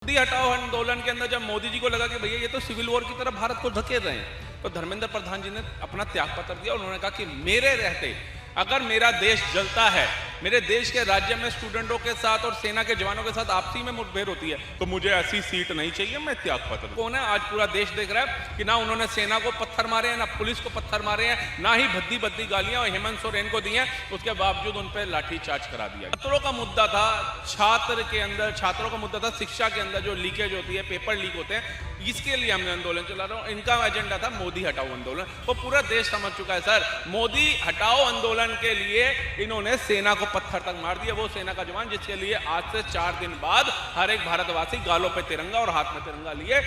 मोदी हटाओ आंदोलन के अंदर जब मोदी जी को लगा कि भैया ये तो सिविल वॉर की तरफ भारत को धकेल रहे हैं, तो धर्मेंद्र प्रधान जी ने अपना त्याग पत्र दिया। उन्होंने कहा कि मेरे रहते अगर मेरा देश जलता है, मेरे देश के राज्य में स्टूडेंटों के साथ और सेना के जवानों के साथ आपसी में मुठभेड़ होती है, तो मुझे ऐसी सीट नहीं चाहिए, मैं त्याग पत्र। कौन है? आज पूरा देश देख रहा है कि ना उन्होंने सेना को पत्थर मारे हैं, ना पुलिस को पत्थर मारे हैं, ना ही भद्दी भद्दी गालियां और हेमंत सोरेन को दी हैं, उसके बावजूद उन पर लाठीचार्ज करा दिया। छात्रों का मुद्दा था, छात्रों का मुद्दा था शिक्षा के अंदर जो लीकेज होती है, पेपर लीक होते हैं, इसके लिए हमने आंदोलन चला रहा हूं। इनका एजेंडा था मोदी हटाओ आंदोलन, वो पूरा देश समझ चुका है सर। मोदी हटाओ आंदोलन के लिए इन्होंने सेना को पत्थर तक मार दिया। वो सेना का जवान जिसके लिए आज से 4 दिन बाद हर एक भारतवासी गालों पे तिरंगा और हाथ में तिरंगा लिए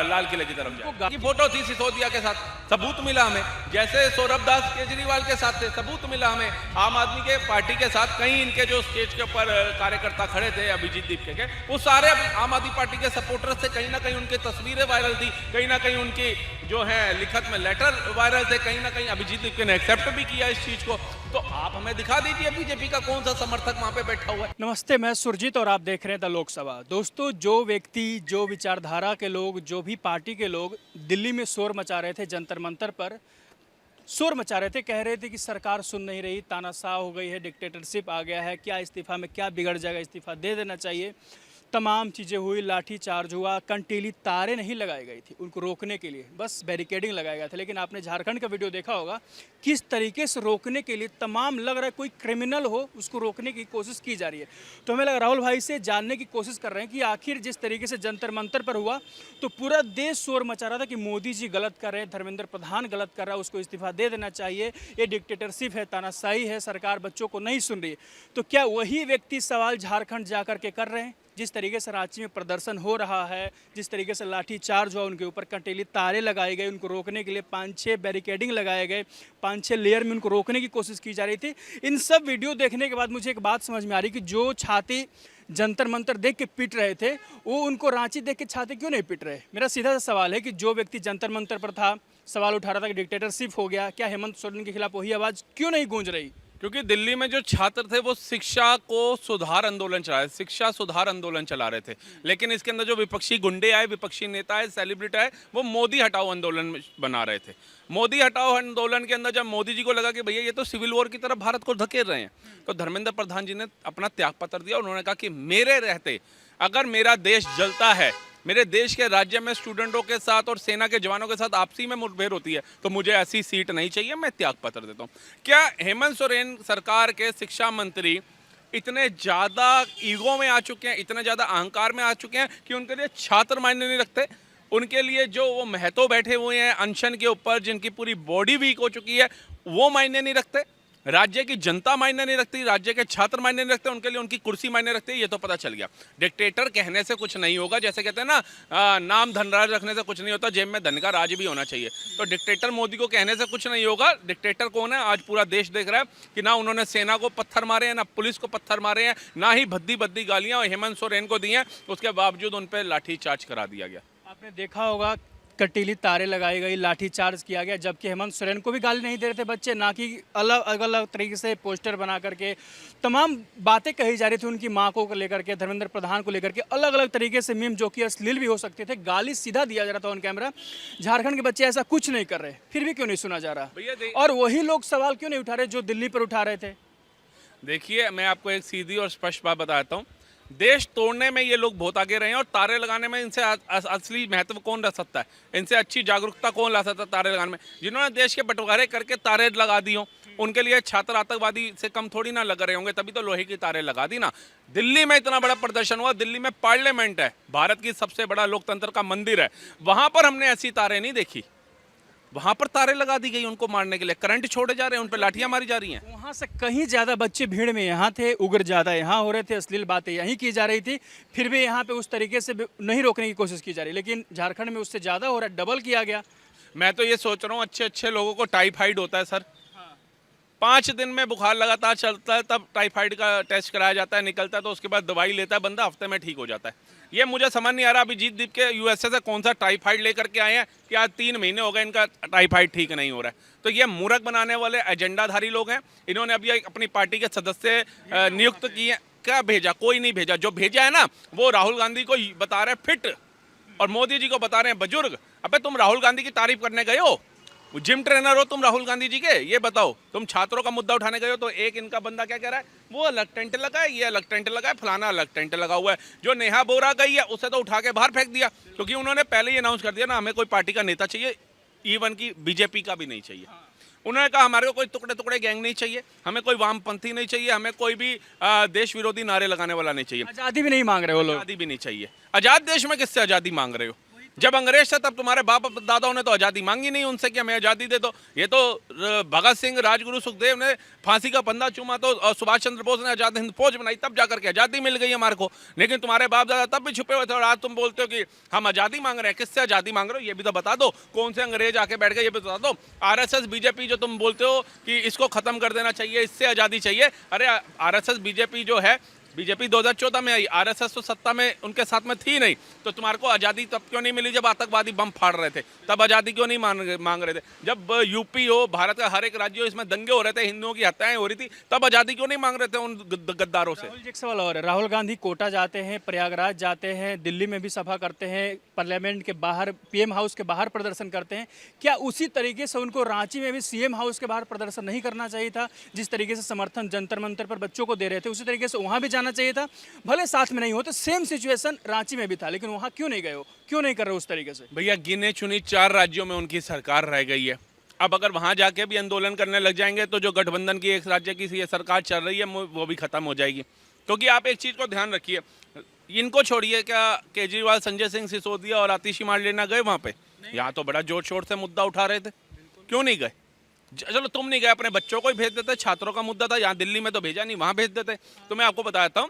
लाल किले की तरफ जाए। फोटो थी सिसोदिया के साथ, सबूत मिला हमें। जैसे सौरभ दास केजरीवाल के साथ थे, सबूत मिला हमें। आम आदमी के पार्टी के साथ कई इनके जो स्टेज के ऊपर कार्यकर्ता खड़े थे अभिजीत दीपके के, वो सारे आम आदमी पार्टी के सपोर्टर्स थे। कहीं ना कहीं उनकी तस्वीरें वायरल थी, कहीं ना कहीं उनकी जो है लिखत में लेटर वायरल थे, कहीं ना कहीं अभिजीत दीपके ने एक्सेप्ट भी किया इस चीज को। तो आप हमें दिखा दीजिए बीजेपी का कौन सा समर्थक वहां पे बैठा हुआ है। नमस्ते, मैं सुरजीत और आप देख रहे हैं द लोकसभा। दोस्तों, जो व्यक्ति, जो विचारधारा के लोग, जो भी पार्टी के लोग दिल्ली में शोर मचा रहे थे, जंतर मंतर पर शोर मचा रहे थे, कह रहे थे कि सरकार सुन नहीं रही, तानाशाह हो गई है, डिक्टेटरशिप आ गया है, क्या इस्तीफा में क्या बिगड़ जाएगा, इस्तीफा दे देना चाहिए, तमाम चीज़ें हुई, लाठी चार्ज हुआ, कंटीली तारें नहीं लगाई गई थी उनको रोकने के लिए, बस बैरिकेडिंग लगाया गया था। लेकिन आपने झारखंड का वीडियो देखा होगा किस तरीके से रोकने के लिए तमाम, लग रहा है कोई क्रिमिनल हो, उसको रोकने की कोशिश की जा रही है। तो हमें लगा राहुल भाई से जानने की कोशिश कर रहे हैं कि आखिर जिस तरीके से जंतर मंतर पर हुआ तो पूरा देश शोर मचा रहा था कि मोदी जी गलत कर रहे हैं, धर्मेंद्र प्रधान गलत कर रहा है, उसको इस्तीफा दे देना चाहिए, ये डिक्टेटरशिप है, तानाशाही है, सरकार बच्चों को नहीं सुन रही है। तो क्या वही व्यक्ति सवाल झारखंड जाकर के कर रहे हैं? जिस तरीके से रांची में प्रदर्शन हो रहा है, जिस तरीके से लाठी चार्ज हुआ, उनके ऊपर कंटीली तारे लगाई गई, उनको रोकने के लिए 5-6 बैरिकेडिंग लगाए गए, 5-6 लेयर में उनको रोकने की कोशिश की जा रही थी। इन सब वीडियो देखने के बाद मुझे एक बात समझ में आ रही कि जो छाती जंतर मंतर देख के पिट रहे थे, वो उनको रांची देख के छाती क्यों नहीं पिट रहे? मेरा सीधा सा सवाल है कि जो व्यक्ति जंतर मंतर पर था, सवाल उठा रहा था कि डिक्टेटरशिप हो गया, क्या हेमंत सोरेन के खिलाफ वही आवाज़ क्यों नहीं गूंज रही? क्योंकि दिल्ली में जो छात्र थे वो शिक्षा को सुधार आंदोलन चला रहे, शिक्षा सुधार आंदोलन चला रहे थे। लेकिन इसके अंदर जो विपक्षी गुंडे आए, विपक्षी नेता आए, सेलिब्रिटी आए, वो मोदी हटाओ आंदोलन बना रहे थे। मोदी हटाओ आंदोलन के अंदर जब मोदी जी को लगा कि भैया ये तो सिविल वॉर की तरफ भारत को धकेल रहे हैं, तो धर्मेंद्र प्रधान जी ने अपना त्याग पत्र दिया। उन्होंने कहा कि मेरे रहते अगर मेरा देश जलता है, मेरे देश के राज्य में स्टूडेंटों के साथ और सेना के जवानों के साथ आपसी में मुठभेड़ होती है, तो मुझे ऐसी सीट नहीं चाहिए, मैं त्याग पत्र देता हूं। क्या हेमंत सोरेन सरकार के शिक्षा मंत्री इतने ज़्यादा ईगो में आ चुके हैं, इतने ज़्यादा अहंकार में आ चुके हैं कि उनके लिए छात्र मायने नहीं रखते? उनके लिए जो वो महतो बैठे हुए हैं अनशन के ऊपर, जिनकी पूरी बॉडी वीक हो चुकी है, वो मायने नहीं रखते? राज्य की जनता मायने नहीं रखती, राज्य के छात्र मायने नहीं रखते, उनके लिए उनकी कुर्सी मायने रखती है, ये तो पता चल गया। डिक्टेटर कहने से कुछ नहीं होगा, जैसे कहते हैं ना नाम धनराज रखने से कुछ नहीं होता, जेब में धन का राज भी होना चाहिए। तो डिक्टेटर मोदी को कहने से कुछ नहीं होगा। डिक्टेटर कौन है? आज पूरा देश देख रहा है कि ना उन्होंने सेना को पत्थर मारे हैं, ना पुलिस को पत्थर मारे हैं, ना ही भद्दी भद्दी गालियां और हेमंत सोरेन को दी हैं, उसके बावजूद उन पर लाठीचार्ज करा दिया गया। आपने देखा होगा कटीली तारे लगाई गई, लाठी चार्ज किया गया, जबकि हेमंत सोरेन को भी गाली नहीं दे रहे थे बच्चे, ना कि अलग अलग तरीके से पोस्टर बना करके तमाम बातें कही जा रही थी उनकी माँ को लेकर के, धर्मेंद्र प्रधान को लेकर के, अलग अलग तरीके से मीम जो कि अश्लील भी हो सकते थे, गाली सीधा दिया जा रहा था ऑन कैमरा। झारखंड के बच्चे ऐसा कुछ नहीं कर रहे, फिर भी क्यों नहीं सुना जा रहा? और वही लोग सवाल क्यों नहीं उठा रहे जो दिल्ली पर उठा रहे थे? देखिए, मैं आपको एक सीधी और स्पष्ट बात बताता हूँ। देश तोड़ने में ये लोग बहुत आगे रहे हैं और तारे लगाने में इनसे असली महत्व कौन रह सकता है? इनसे अच्छी जागरूकता कौन ला सकता है तारे लगाने में? जिन्होंने देश के बंटवारे करके तारे लगा दी हों, उनके लिए छात्र आतंकवादी से कम थोड़ी ना लग रहे होंगे, तभी तो लोहे की तारे लगा दी ना। दिल्ली में इतना बड़ा प्रदर्शन हुआ, दिल्ली में पार्लियामेंट है, भारत की सबसे बड़ा लोकतंत्र का मंदिर है, वहां पर हमने ऐसी तारे नहीं देखी। वहां पर तारे लगा दी गई उनको मारने के लिए, करंट छोड़े जा रहे हैं, उन पर लाठियां मारी जा रही हैं। वहाँ से कहीं ज़्यादा बच्चे भीड़ में यहाँ थे, उग्र ज़्यादा यहाँ हो रहे थे, अश्लील बातें यहीं की जा रही थी, फिर भी यहाँ पे उस तरीके से नहीं रोकने की कोशिश की जा रही, लेकिन झारखंड में उससे ज़्यादा हो रहा है, डबल किया गया। मैं तो ये सोच रहा हूँ, अच्छे अच्छे लोगों को टाइफाइड होता है सर, 5 दिन में बुखार लगातार चलता है, तब टाइफाइड का टेस्ट कराया जाता है, निकलता है, तो उसके बाद दवाई लेता है बंदा, हफ्ते में ठीक हो जाता है। ये मुझे समझ नहीं आ रहा अभिजीत दीप के यूएसए से कौन सा टाइफाइड लेकर के आए हैं कि आज 3 महीने हो गए इनका टाइफाइड ठीक नहीं हो रहा है। तो ये मूर्ख बनाने वाले एजेंडाधारी लोग हैं। इन्होंने अभी अपनी पार्टी के सदस्य नियुक्त किए हैं, क्या भेजा? कोई नहीं भेजा। जो भेजा है ना वो राहुल गांधी को बता रहे फिट और मोदी जी को बता रहे हैं बुजुर्ग। अबे तुम राहुल गांधी की तारीफ करने गए हो? जिम ट्रेनर हो तुम राहुल गांधी जी के? ये बताओ, तुम छात्रों का मुद्दा उठाने गए हो तो एक इनका बंदा क्या कह रहा है, वो अलग टेंट लगा है, ये अलग टेंट लगा है, फलाना अलग टेंट लगा हुआ है। जो नेहा बोरा गई है उसे तो उठा के बाहर फेंक दिया, क्योंकि उन्होंने पहले ही अनाउंस कर दिया ना हमें कोई पार्टी का नेता चाहिए, इवन की बीजेपी का भी नहीं चाहिए। उन्होंने कहा हमारे को कोई टुकड़े टुकड़े गैंग नहीं चाहिए, हमें कोई वामपंथी नहीं चाहिए, हमें कोई भी देश विरोधी नारे लगाने वाला नहीं चाहिए। आज़ादी भी नहीं मांग रहे वो लोग। आज़ादी भी नहीं चाहिए। आज़ाद देश में किससे आज़ादी मांग रहे हो? जब अंग्रेज थे तब तुम्हारे बाप दादाओं ने तो आज़ादी मांगी नहीं उनसे कि हमें आज़ादी दे दो। ये तो भगत सिंह, राजगुरु, सुखदेव ने फांसी का फंदा चूमा तो और सुभाष चंद्र बोस ने आज़ाद हिंद फौज बनाई, तब जाकर के आज़ादी मिल गई हमारे को। लेकिन तुम्हारे बाप दादा तब भी छुपे हुए थे और आज तुम बोलते हो कि हम आज़ादी मांग रहे हैं। किससे आज़ादी मांग रहे हो ये भी तो बता दो। कौन से अंग्रेज आके बैठ गए ये भी बता दो। आरएसएस बीजेपी जो तुम बोलते हो कि इसको खत्म कर देना चाहिए, इससे आज़ादी चाहिए, अरे आरएसएस बीजेपी जो है, बीजेपी 2014 में आई, आरएसएस तो सत्ता में उनके साथ में थी नहीं, तो तुम्हारे को आज़ादी तब क्यों नहीं मिली जब आतंकवादी बम फाड़ रहे थे? तब आज़ादी क्यों नहीं मांग रहे थे? जब यूपी हो, भारत का हर एक राज्य हो, इसमें दंगे हो रहे थे, हिंदुओं की हत्याएं हो रही थी, तब आज़ादी क्यों नहीं मांग रहे थे उन गद्दारों से? राहुल जी, एक सवाल और है। राहुल गांधी कोटा जाते हैं, प्रयागराज जाते हैं, दिल्ली में भी सभा करते हैं, पार्लियामेंट के बाहर, पीएम हाउस के बाहर प्रदर्शन करते हैं। क्या उसी तरीके से उनको रांची में भी सीएम हाउस के बाहर प्रदर्शन नहीं करना चाहिए था? जिस तरीके से समर्थन जंतर मंतर पर बच्चों को दे रहे थे उसी तरीके से वहां भी जाना चाहिए था। भले साथ में नहीं हो तो सेम सिचुएशन रांची में भी था, लेकिन वहां क्यों नहीं गए हो? क्यों नहीं कर रहे हो उस तरीके से? भैया गिने चुनी 4 राज्यों में उनकी सरकार रह गई है। अब अगर वहां जाके भी आंदोलन करने लग जाएंगे तो जो गठबंधन की एक राज्य की ये सरकार चल रही है वो भी खत्म हो जाएगी। क्योंकि आप एक चीज को ध्यान रखिए, इनको छोड़िए, क्या केजरीवाल, संजय सिंह सिसोदिया और आतिशी मारलेना गए वहां पे? यहाँ तो बड़ा जोर शोर से मुद्दा उठा रहे थे, क्यों नहीं गए? चलो तुम नहीं गए, अपने बच्चों को ही भेज देते। छात्रों का मुद्दा था, यहाँ दिल्ली में तो भेजा नहीं, वहां भेज देते। तो मैं आपको बताता हूँ,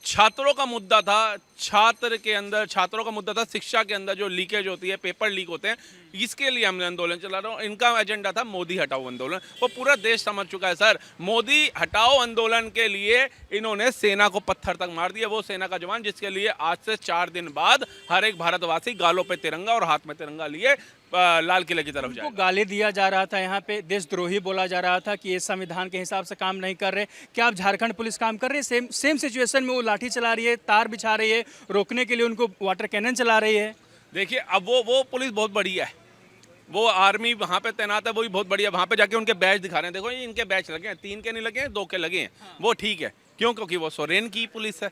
छात्रों का मुद्दा था, छात्रों का मुद्दा था शिक्षा के अंदर जो लीकेज होती है, पेपर लीक होते हैं, इसके लिए हमने आंदोलन चला रहा हूँ। इनका एजेंडा था मोदी हटाओ आंदोलन, वो पूरा देश समझ चुका है सर। मोदी हटाओ आंदोलन के लिए इन्होंने सेना को पत्थर तक मार दिया, वो सेना का जवान जिसके लिए आज से 4 दिन बाद हर एक भारतवासी गालों पे तिरंगा और हाथ में तिरंगा लिए लाल किले की तरफ जाए। गाली दिया जा रहा था, यहाँ पे देशद्रोही बोला जा रहा था कि ये संविधान के हिसाब से काम नहीं कर रहे। क्या आप झारखंड पुलिस काम कर रही है? सेम सिचुएशन में वो लाठी चला रही है, तार बिछा रही है, रोकने के लिए उनको वाटर कैनन चला रही है। देखिए अब वो पुलिस बहुत बढ़िया है, वो आर्मी वहाँ पे तैनात है, वो भी बहुत बढ़िया। वहाँ पे जाके उनके बैच दिखा रहे हैं, देखो ये इनके बैच लगे हैं, 3 के नहीं लगे हैं, 2 के लगे हैं, वो ठीक है। क्यों? क्योंकि वो सोरेन की पुलिस है।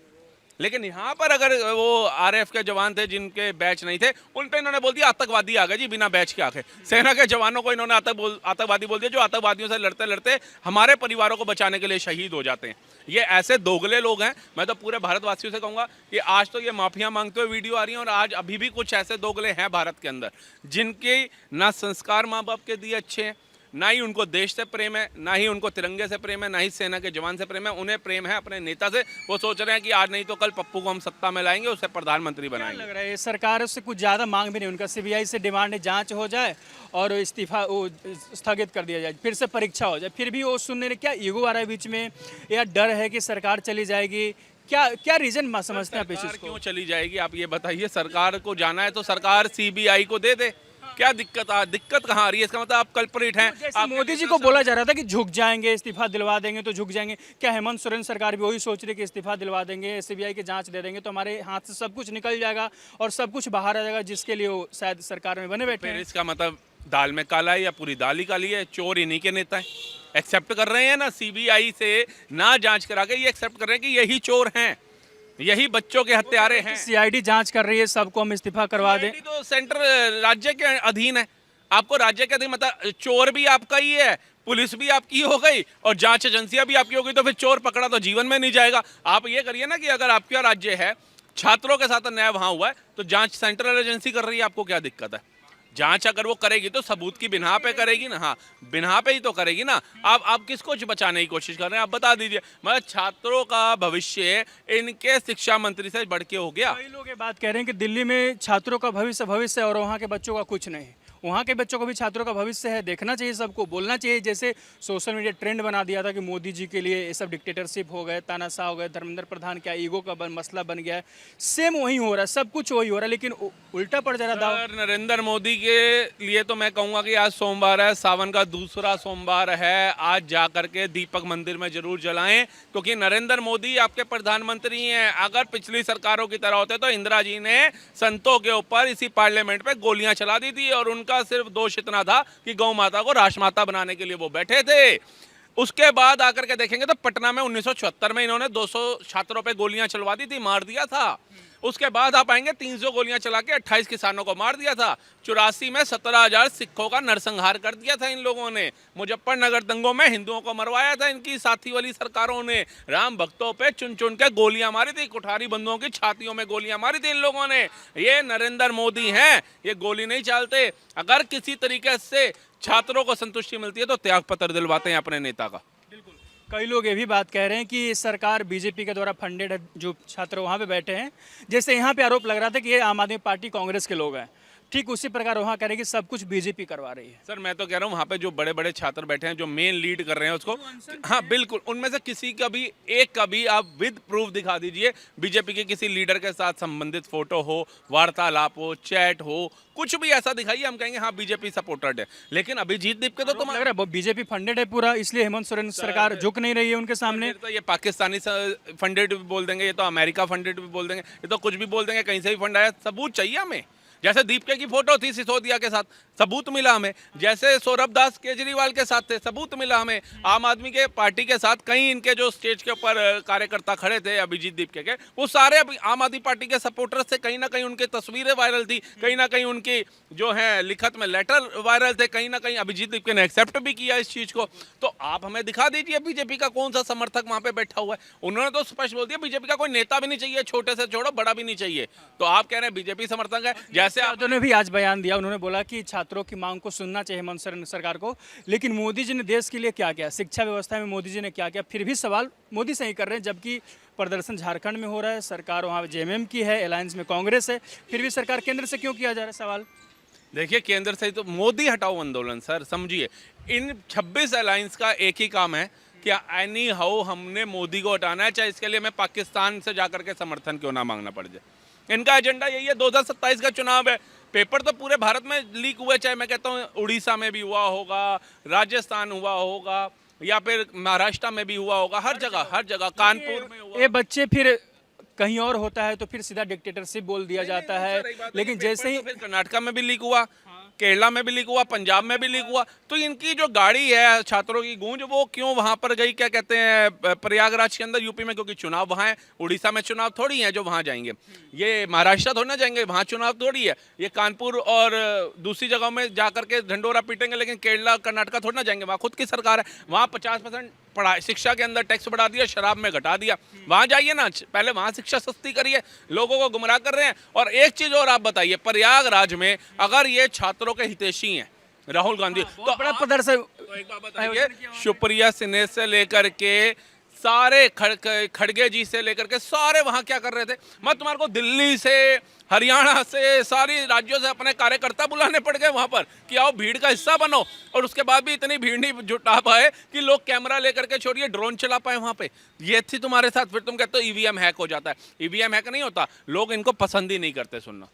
लेकिन यहाँ पर अगर वो आरएफ के जवान थे जिनके बैच नहीं थे, उन पे इन्होंने बोल दिया आतंकवादी आ गए जी, बिना बैच के आके। सेना के जवानों को इन्होंने आतंकवादी बोल दिया, जो आतंकवादियों से लड़ते लड़ते हमारे परिवारों को बचाने के लिए शहीद हो जाते हैं। ये ऐसे दोगले लोग हैं। मैं तो पूरे भारतवासियों से कहूँगा कि आज तो ये माफिया मांगते हुए वीडियो आ रही हैं, और आज अभी भी कुछ ऐसे दोगले हैं भारत के अंदर जिनके ना संस्कार माँ बाप के दिए अच्छे हैं, ना ही उनको देश से प्रेम है, ना ही उनको तिरंगे से प्रेम है, ना ही सेना के जवान से प्रेम है। उन्हें प्रेम है अपने नेता से। वो सोच रहे हैं कि आज नहीं तो कल पप्पू को हम सत्ता में लाएंगे, उसे प्रधानमंत्री बनाएंगे। लग रहा है सरकार उससे कुछ ज़्यादा मांग भी नहीं, उनका सीबीआई से डिमांड है जांच हो जाए और इस्तीफा वो स्थगित कर दिया जाए, फिर से परीक्षा हो जाए। फिर भी वो सुनने ने क्या ईगो आ रहा है बीच में, या डर है कि सरकार चली जाएगी? क्या रीजन समझते हैं आप? क्यों चली जाएगी आप ये बताइए? सरकार को जाना है तो सरकार सीबीआई को दे दे। क्या दिक्कत कहाँ आ रही है? इसका मतलब आप कल्परिट हैं। जैसे मोदी जी को बोला जा रहा था कि झुक जाएंगे, इस्तीफा दिलवा देंगे तो झुक जाएंगे। क्या हेमंत सोरेन सरकार भी वही सोच रही है कि इस्तीफा दिलवा देंगे, सीबीआई की जांच दे देंगे तो हमारे हाथ से सब कुछ निकल जाएगा और सब कुछ बाहर आ जाएगा, जिसके लिए वो शायद सरकार में बने बैठे हैं? इसका मतलब दाल में काला है या पूरी दाल ही काली है? चोर इन्हीं के नेता है, एक्सेप्ट कर रहे हैं ना, सीबीआई से ना जांच करा के ये एक्सेप्ट कर रहे हैं कि यही चोर हैं, यही बच्चों के हत्यारे हैं। सीआईडी जांच कर रही है, सबको हम इस्तीफा करवा दें। तो सेंटर राज्य के अधीन है, आपको राज्य के अधीन, मतलब चोर भी आपका ही है, पुलिस भी आपकी हो गई और जांच एजेंसियां भी आपकी हो गई, तो फिर चोर पकड़ा तो जीवन में नहीं जाएगा। आप ये करिए ना कि अगर आपका राज्य है, छात्रों के साथ अन्याय वहां हुआ है, तो जांच सेंट्रल एजेंसी कर रही है, आपको क्या दिक्कत है? जांच अगर वो करेगी तो सबूत की बिना पे करेगी ना। हाँ, बिना पे ही तो करेगी ना। आप किसको बचाने की कोशिश कर रहे हैं? आप बता दीजिए। मतलब छात्रों का भविष्य इनके शिक्षा मंत्री से बढ़ के हो गया। कई लोग ये बात कह रहे हैं कि दिल्ली में छात्रों का भविष्य और वहाँ के बच्चों का कुछ नहीं। वहाँ के बच्चों को भी छात्रों का भविष्य है, देखना चाहिए, सबको बोलना चाहिए। जैसे सोशल मीडिया ट्रेंड बना दिया था कि मोदी जी के लिए ये सब डिक्टेटरशिप हो गए, तानाशाह हो गए, धर्मेंद्र प्रधान क्या ईगो का मसला बन गया है, सेम वही हो रहा है, सब कुछ वही हो रहा है, लेकिन उल्टा पड़ जा रहा दाव। सर, नरेंद्र मोदी के लिए तो मैं कहूंगा कि आज सोमवार है, सावन का दूसरा सोमवार है। आज जाकर के दीपक मंदिर में जरूर जलाएं, क्योंकि नरेंद्र मोदी आपके प्रधानमंत्री हैं। अगर पिछली सरकारों की तरह होते तो इंदिरा जी ने संतों के ऊपर इसी पार्लियामेंट पे गोलियां चला दी थी, और उनका सिर्फ दोष इतना था कि गौ माता को राष्ट्रमाता बनाने के लिए वो बैठे थे। उसके बाद आकर के देखेंगे तो पटना में 1976 में इन्होंने 200 छात्रों पे गोलियां चलवा दी थी, मार दिया था। उसके बाद आप आएंगे 300 गोलियां चला के 28 किसानों को मार दिया था। 84 में 17,000 सिखों का नरसंहार कर दिया था इन लोगों ने। मुजफ्फरनगर दंगों में हिंदुओं को मरवाया था इनकी साथी वाली सरकारों ने। राम भक्तों पे चुन चुन के गोलियां मारी थी, कुठारी बंधुओं की छातियों में गोलियां मारी थी इन लोगों ने। ये नरेंद्र मोदी हैं, ये गोली नहीं चालते। अगर किसी तरीके से छात्रों को संतुष्टि मिलती है तो त्याग पत्र दिलवाते हैं अपने नेता का। कई लोग ये भी बात कह रहे हैं कि सरकार बीजेपी के द्वारा फंडेड है, जो छात्र वहाँ पे बैठे हैं। जैसे यहाँ पे आरोप लग रहा था कि ये आम आदमी पार्टी कांग्रेस के लोग हैं, ठीक उसी प्रकार वहाँ कह रहे हैं कि सब कुछ बीजेपी करवा रही है। सर, मैं तो कह रहा हूँ वहाँ पे जो बड़े बड़े छात्र बैठे हैं, जो मेन लीड कर रहे हैं उसको, हाँ बिल्कुल, उनमें से किसी का भी एक का भी आप विद प्रूफ दिखा दीजिए बीजेपी के किसी लीडर के साथ संबंधित फोटो हो, वार्तालाप हो, चैट हो, कुछ भी ऐसा दिखाइए, हम कहेंगे हाँ बीजेपी सपोर्टेड है। लेकिन अभिजीत दीप के तो लग रहा है बीजेपी फंडेड है पूरा, इसलिए हेमंत सोरेन सरकार झुक नहीं रही है उनके सामने। तो ये पाकिस्तानी फंडेड भी बोल देंगे, ये तो अमेरिका फंडेड भी बोल देंगे, ये तो कुछ भी बोल देंगे, कहीं से भी फंड आया, सबूत चाहिए हमें। जैसे दीपके की फोटो थी सिसोदिया के साथ, सबूत मिला हमें। जैसे सौरभ दास केजरीवाल के साथ थे, सबूत मिला हमें। आम आदमी के पार्टी के साथ कई इनके जो स्टेज के ऊपर कार्यकर्ता खड़े थे अभिजीत दीपके के, वो सारे आम आदमी पार्टी के सपोर्टर्स थे। कहीं ना कहीं उनकी तस्वीरें वायरल थी, कहीं ना कहीं उनकी जो है लिखत में लेटर वायरल थे, कहीं ना कहीं अभिजीत दीपके ने एक्सेप्ट भी किया इस चीज को। तो आप हमें दिखा दीजिए बीजेपी का कौन सा समर्थक वहां पे बैठा हुआ है। उन्होंने तो स्पष्ट बोल दिया बीजेपी का कोई नेता भी नहीं चाहिए, छोटे से छोड़ो बड़ा भी नहीं चाहिए। तो आप कह रहे हैं बीजेपी समर्थक है। जैसे उन्होंने भी आज बयान दिया, उन्होंने बोला कि छात्रों की मांग को सुनना चाहिए हेमंत सोरेन सरकार को, लेकिन मोदी जी ने देश के लिए क्या किया, शिक्षा व्यवस्था में मोदी जी ने क्या किया, फिर भी सवाल मोदी से ही कर रहे हैं। जबकि प्रदर्शन झारखंड में हो रहा है, सरकार वहाँ जेएमएम की है, अलायंस में कांग्रेस है, फिर भी सरकार केंद्र से क्यों किया जा रहा है सवाल। देखिए, केंद्र से तो मोदी हटाओ आंदोलन सर, समझिए इन 26 अलायंस का एक ही काम है कि एनी हाउ हमने मोदी को हटाना है, चाहे इसके लिए हमें पाकिस्तान से जाकर के समर्थन क्यों ना मांगना पड़ जाए। इनका एजेंडा यही है। 2027 का चुनाव है, पेपर तो पूरे भारत में लीक हुए, चाहे मैं कहता हूँ उड़ीसा में भी हुआ होगा, राजस्थान हुआ होगा, या फिर महाराष्ट्र में भी हुआ होगा, हर जगह कानपुर में हुआ। ये बच्चे फिर कहीं और होता है तो फिर सीधा डिक्टेटरशिप बोल दिया जाता है, लेकिन जैसे ही फिर कर्नाटका में भी लीक हुआ, केरला में भी लीक हुआ, पंजाब में भी लीक हुआ। तो इनकी जो गाड़ी है छात्रों की गूंज, वो क्यों वहां पर गई, क्या कहते हैं, प्रयागराज के अंदर यूपी में, क्योंकि चुनाव वहां है। उड़ीसा में चुनाव थोड़ी है जो वहां जाएंगे, ये महाराष्ट्र थोड़ी ना जाएंगे, वहां चुनाव थोड़ी है। ये कानपुर और दूसरी जगहों में जाकर के ढंडोरा पीटेंगे, लेकिन केरला कर्नाटका थोड़ी ना जाएंगे, वहां खुद की सरकार है। वहां 50% पढ़ाई शिक्षा के अंदर टैक्स बढ़ा दिया, शराब में घटा दिया। वहां जाइए ना, पहले वहां शिक्षा सस्ती करिए, लोगों को गुमराह कर रहे हैं। और एक चीज और आप बताइए, प्रयागराज में अगर ये छात्रों के हितैषी हैं राहुल गांधी, तो बड़ा प्रदर्शन, तो एक बात बताइए, सुप्रिया सिन्हा से लेकर के सारे खड़गे जी से लेकर के सारे वहां क्या कर रहे थे। मैं तुम्हारे को दिल्ली से, हरियाणा से, सारी राज्यों से अपने कार्यकर्ता बुलाने पड़ गए वहां पर कि आओ भीड़ का हिस्सा बनो, और उसके बाद भी इतनी भीड़ नहीं जुटा पाए कि लोग कैमरा लेकर के छोड़िए ड्रोन चला पाए वहां पे। ये थी तुम्हारे साथ, फिर तुम कहते हो ईवीएम हैक हो जाता है। ईवीएम हैक नहीं होता, लोग इनको पसंद ही नहीं करते सुनना।